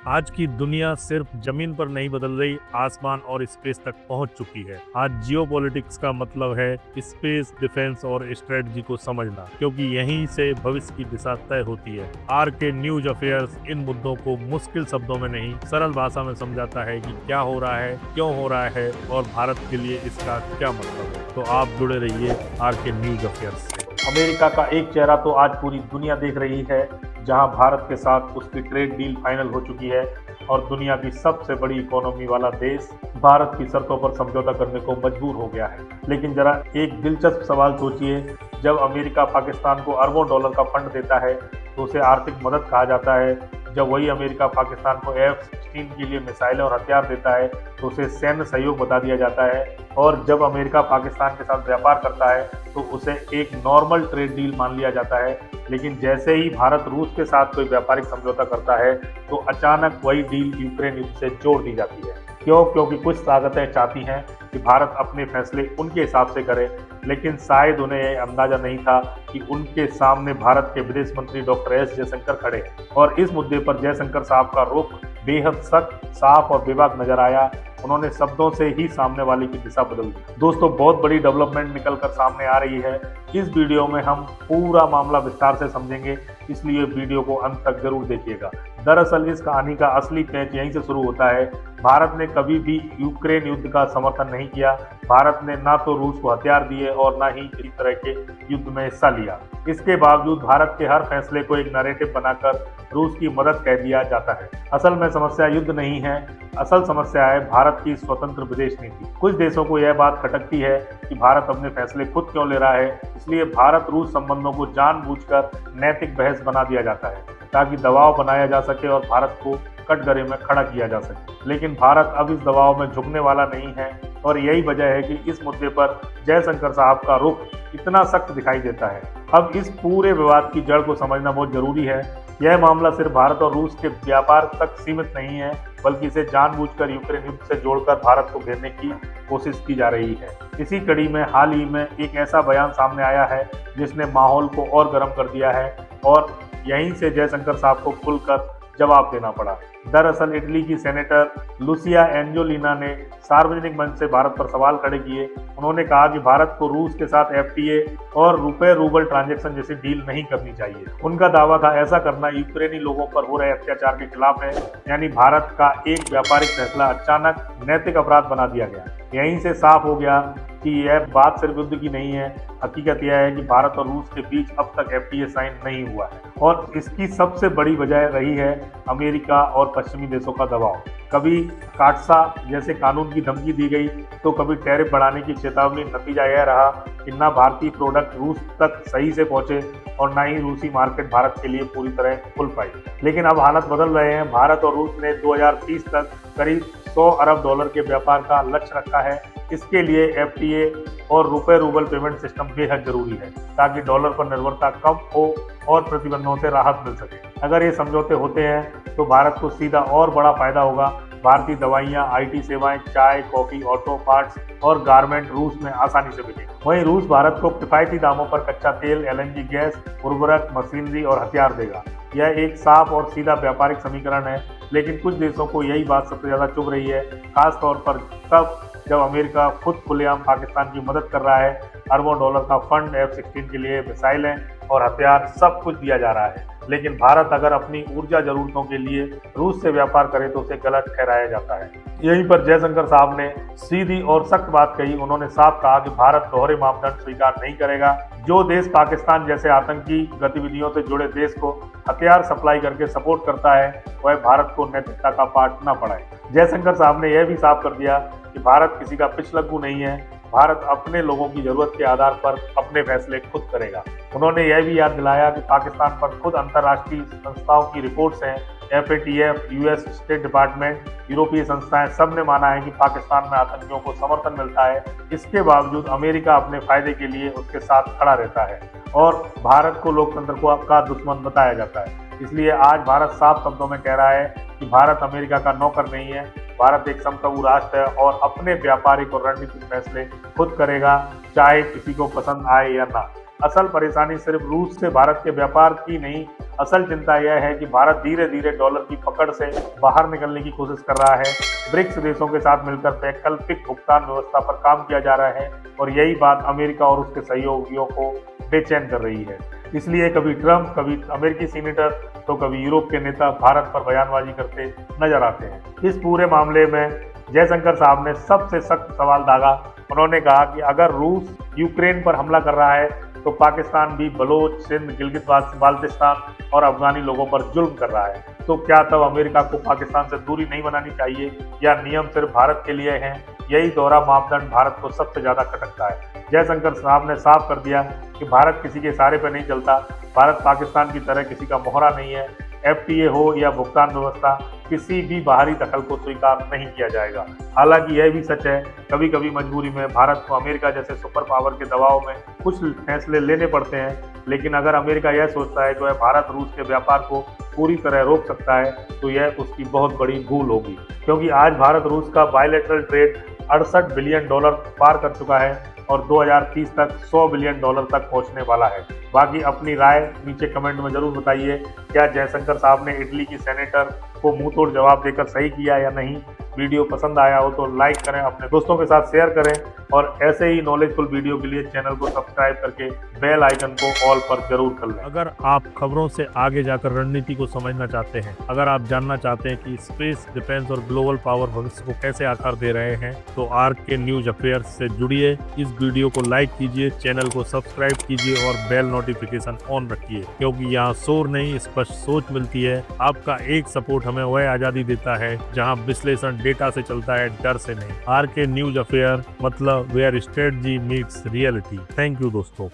आज की दुनिया सिर्फ जमीन पर नहीं बदल रही, आसमान और स्पेस तक पहुंच चुकी है। आज जियोपॉलिटिक्स का मतलब है स्पेस, डिफेंस और स्ट्रेटजी को समझना, क्योंकि यहीं से भविष्य की दिशा तय होती है। आर के न्यूज अफेयर्स इन मुद्दों को मुश्किल शब्दों में नहीं, सरल भाषा में समझाता है कि क्या हो रहा है, क्यों हो रहा है और भारत के लिए इसका क्या मतलब है। तो आप जुड़े रहिए आर के न्यूज अफेयर्स से। अमेरिका का एक चेहरा तो आज पूरी दुनिया देख रही है, जहां भारत के साथ उसकी ट्रेड डील फाइनल हो चुकी है और दुनिया की सबसे बड़ी इकोनॉमी वाला देश भारत की शर्तों पर समझौता करने को मजबूर हो गया है। लेकिन जरा एक दिलचस्प सवाल सोचिए, जब अमेरिका पाकिस्तान को अरबों डॉलर का फंड देता है तो उसे आर्थिक मदद कहा जाता है। जब वही अमेरिका पाकिस्तान को F-16 के लिए मिसाइलें और हथियार देता है तो उसे सैन्य सहयोग बता दिया जाता है। और जब अमेरिका पाकिस्तान के साथ व्यापार करता है तो उसे एक नॉर्मल ट्रेड डील मान लिया जाता है। लेकिन जैसे ही भारत रूस के साथ कोई व्यापारिक समझौता करता है तो अचानक वही डील यूक्रेन युद्ध से जोड़ दी जाती है। क्यों? क्योंकि कुछ ताकतें चाहती हैं कि भारत अपने फैसले उनके हिसाब से करे, लेकिन शायद उन्हें यह अंदाजा नहीं था कि उनके सामने भारत के विदेश मंत्री डॉक्टर एस जयशंकर खड़े हैं। और इस मुद्दे पर जयशंकर साहब का रुख बेहद सख्त, साफ और बेबाक नजर आया। उन्होंने शब्दों से ही सामने वाले की दिशा बदल दी। दोस्तों, बहुत बड़ी डेवलपमेंट निकल कर सामने आ रही है। इस वीडियो में हम पूरा मामला विस्तार से समझेंगे, इसलिए वीडियो को अंत तक जरूर देखिएगा। दरअसल इस कहानी का असली पेच यहीं से शुरू होता है। भारत ने कभी भी यूक्रेन युद्ध का समर्थन नहीं किया। भारत ने ना तो रूस को हथियार दिए और ना ही किसी तरह के युद्ध में हिस्सा लिया। इसके बावजूद भारत के हर फैसले को एक नैरेटिव बनाकर रूस की मदद कह दिया जाता है। असल में समस्या युद्ध नहीं है, असल समस्या है भारत की स्वतंत्र विदेश नीति। कुछ देशों को यह बात खटकती है कि भारत अपने फैसले खुद क्यों ले रहा है, इसलिए भारत रूस संबंधों को जानबूझकर नैतिक बहस बना दिया जाता है ताकि दबाव बनाया जा सके और भारत को कटघरे में खड़ा किया जा सके। लेकिन भारत अब इस दबाव में झुकने वाला नहीं है और यही वजह है कि इस मुद्दे पर जयशंकर साहब का रुख इतना सख्त दिखाई देता है। अब इस पूरे विवाद की जड़ को समझना बहुत जरूरी है। यह मामला सिर्फ भारत और रूस के व्यापार तक सीमित नहीं है, बल्कि इसे जानबूझकर यूक्रेन युद्ध से जोड़कर भारत को घेरने की कोशिश की जा रही है। इसी कड़ी में हाल ही में एक ऐसा बयान सामने आया है जिसने माहौल को और गर्म कर दिया है और यहीं से जयशंकर साहब को खुलकर जवाब देना पड़ा। दरअसल इटली की सेनेटर लुसिया एंजोलिना ने सार्वजनिक मंच से भारत पर सवाल खड़े किए। उन्होंने कहा कि भारत को रूस के साथ FTA और रुपए रूबल ट्रांजैक्शन जैसी डील नहीं करनी चाहिए। उनका दावा था ऐसा करना यूक्रेनी लोगों पर हो रहे अत्याचार के खिलाफ है। यानी भारत का एक व्यापारिक फैसला अचानक नैतिक अपराध बना दिया गया। यहीं से साफ हो गया कि यह बात सिर्फ युद्ध की नहीं है। हकीकत यह है कि भारत और रूस के बीच अब तक FTA साइन नहीं हुआ है और इसकी सबसे बड़ी वजह रही है अमेरिका और पश्चिमी देशों का दबाव। कभी काटसा जैसे कानून की धमकी दी गई तो कभी टैरिफ बढ़ाने की चेतावनी। नतीजा यह रहा कि ना भारतीय प्रोडक्ट रूस तक सही से पहुंचे और ना ही रूसी मार्केट भारत के लिए पूरी तरह खुल पाई। लेकिन अब हालत बदल रहे हैं। भारत और रूस ने 2030 तक करीब $100 अरब के व्यापार का लक्ष्य रखा है। इसके लिए FTA और रुपए रूबल पेमेंट सिस्टम बेहद जरूरी है ताकि डॉलर पर निर्भरता कम हो और प्रतिबंधों से राहत मिल सके। अगर ये समझौते होते हैं तो भारत को सीधा और बड़ा फायदा होगा। भारतीय दवाइयाँ, IT सेवाएं, चाय, कॉफी, ऑटो पार्ट्स और गारमेंट रूस में आसानी से मिलेंगे। वहीं रूस भारत को किफायती दामों पर कच्चा तेल, LNG गैस, उर्वरक, मशीनरी और हथियार देगा। यह एक साफ और सीधा व्यापारिक समीकरण है। लेकिन कुछ देशों को यही बात सबसे ज्यादा चुभ रही है, खास तौर पर तब जब अमेरिका खुद खुलेआम पाकिस्तान की मदद कर रहा है। अरबों डॉलर का फंड, F-16 के लिए मिसाइलें और हथियार सब कुछ दिया जा रहा है। लेकिन भारत अगर अपनी ऊर्जा जरूरतों के लिए रूस से व्यापार करे तो उसे गलत ठहराया जाता है। यहीं पर जयशंकर साहब ने सीधी और सख्त बात कही। उन्होंने साफ कहा कि भारत दोहरे मापदंड स्वीकार नहीं करेगा। जो देश पाकिस्तान जैसे आतंकी गतिविधियों से जुड़े देश को हथियार सप्लाई करके सपोर्ट करता है, वह भारत को नैतिकता का पाठ न पढ़ाए। जयशंकर साहब ने यह भी साफ कर दिया कि भारत किसी का पिछलग्गू नहीं है। भारत अपने लोगों की जरूरत के आधार पर अपने फैसले खुद करेगा। उन्होंने यह भी याद दिलाया कि पाकिस्तान पर खुद अंतर्राष्ट्रीय संस्थाओं की रिपोर्ट्स हैं। FATF, US स्टेट डिपार्टमेंट, यूरोपीय संस्थाएं सब ने माना है कि पाकिस्तान में आतंकियों को समर्थन मिलता है। इसके बावजूद अमेरिका अपने फायदे के लिए उसके साथ खड़ा रहता है और भारत को लोकतंत्र का दुश्मन बताया जाता है। इसलिए आज भारत साफ शब्दों में कह रहा है कि भारत अमेरिका का नौकर नहीं है। भारत एक संप्रभु राष्ट्र है और अपने व्यापारिक और रणनीतिक फैसले खुद करेगा, चाहे किसी को पसंद आए या ना। असल परेशानी सिर्फ रूस से भारत के व्यापार की नहीं, असल चिंता यह है कि भारत धीरे धीरे डॉलर की पकड़ से बाहर निकलने की कोशिश कर रहा है। ब्रिक्स देशों के साथ मिलकर वैकल्पिक भुगतान व्यवस्था पर काम किया जा रहा है और यही बात अमेरिका और उसके सहयोगियों को बेचैन कर रही है। इसलिए कभी ट्रंप, कभी अमेरिकी सीनेटर तो कभी यूरोप के नेता भारत पर बयानबाजी करते नजर आते हैं। इस पूरे मामले में जयशंकर साहब ने सबसे सख्त सवाल दागा। उन्होंने कहा कि अगर रूस यूक्रेन पर हमला कर रहा है तो पाकिस्तान भी बलोच, सिंध, गिलगित बाल्टिस्तान और अफगानी लोगों पर जुल्म कर रहा है, तो क्या तब अमेरिका को पाकिस्तान से दूरी नहीं बनानी चाहिए या नियम सिर्फ भारत के लिए हैं? यही दोहरा मापदंड भारत को सबसे ज्यादा खटकता है। जयशंकर साहब ने साफ कर दिया कि भारत किसी के इशारे पर नहीं चलता। भारत पाकिस्तान की तरह किसी का मोहरा नहीं है। FTA हो या भुगतान व्यवस्था, किसी भी बाहरी दखल को स्वीकार नहीं किया जाएगा। हालांकि यह भी सच है, कभी कभी मजबूरी में भारत को अमेरिका जैसे सुपर पावर के दबाव में कुछ फैसले लेने पड़ते हैं, लेकिन अगर अमेरिका यह सोचता है कि वह भारत रूस के व्यापार को पूरी तरह रोक सकता है तो यह उसकी बहुत बड़ी भूल होगी, क्योंकि आज भारत रूस का बायलैटरल ट्रेड $68 बिलियन पार कर चुका है और 2030 तक $100 बिलियन तक पहुंचने वाला है। बाकी अपनी राय नीचे कमेंट में जरूर बताइए। क्या जयशंकर साहब ने इटली की सेनेटर को मुंह तोड़ जवाब देकर सही किया या नहीं? वीडियो पसंद आया हो तो लाइक करें, अपने दोस्तों के साथ शेयर करें और ऐसे ही नॉलेजफुल वीडियो के लिए चैनल को सब्सक्राइब करके बेल आइकन को ऑल पर जरूर कर लें। अगर आप खबरों से आगे जाकर रणनीति को समझना चाहते हैं, अगर आप जानना चाहते हैं कि स्पेस, डिफेंस और ग्लोबल पावर भविष्य को कैसे आकार दे रहे हैं, तो आर्क के न्यूज अफेयर्स से जुड़िए। इस वीडियो को लाइक कीजिए, चैनल को सब्सक्राइब कीजिए और बेल नोटिफिकेशन ऑन रखिए, क्योंकि यहाँ शोर नहीं, स्पष्ट सोच मिलती है। आपका एक सपोर्ट हमें वह आजादी देता है जहाँ विश्लेषण डेटा से चलता है, डर से नहीं। आर्क के न्यूज अफेयर मतलब where strategy meets reality. Thank you दोस्तों।